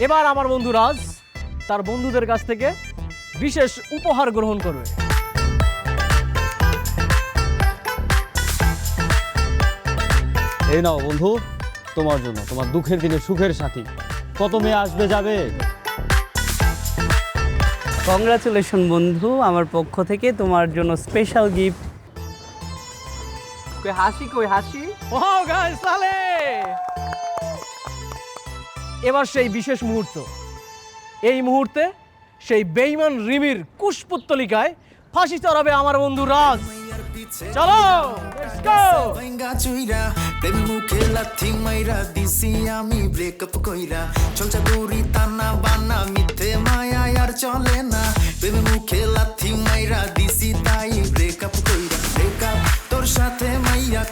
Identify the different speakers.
Speaker 1: এবার আমার বন্ধু রাজ তার বন্ধুদের কাছ থেকে বিশেষ উপহার গ্রহণ করবে।
Speaker 2: এই নাও বন্ধু, তোমার জন্য, তোমার দুঃখের দিনে সুখের সাথী। কত মেয়ে আসবে যাবে।
Speaker 3: কংগ্রাচুলেশন বন্ধু, আমার পক্ষ থেকে তোমার জন্য স্পেশাল গিফট। কই হাসি, কই হাসি।
Speaker 1: ওয়াও গাইস, তাহলে এবার সেই বিশেষ মুহূর্ত। এই মুহূর্তে সেই বেঈমান রিমির কুশপুত্তলিকায় ফাঁসি চড়াবে আমার বন্ধু রাজ। চলো লেটস গো।
Speaker 4: ভাঙ্গা চুইরা প্রেম মুখে লাথি মাইরা দিছি আমি ব্রেকআপ কইরা চলছা দৌড়ি তানা বানা মিথ্যে মায়া আর চলে না প্রেম মুখে লাথি মাইরা দিছি তাই ব্রেকআপ কইরা ব্রেকআপ তোর সাথে মাইয়া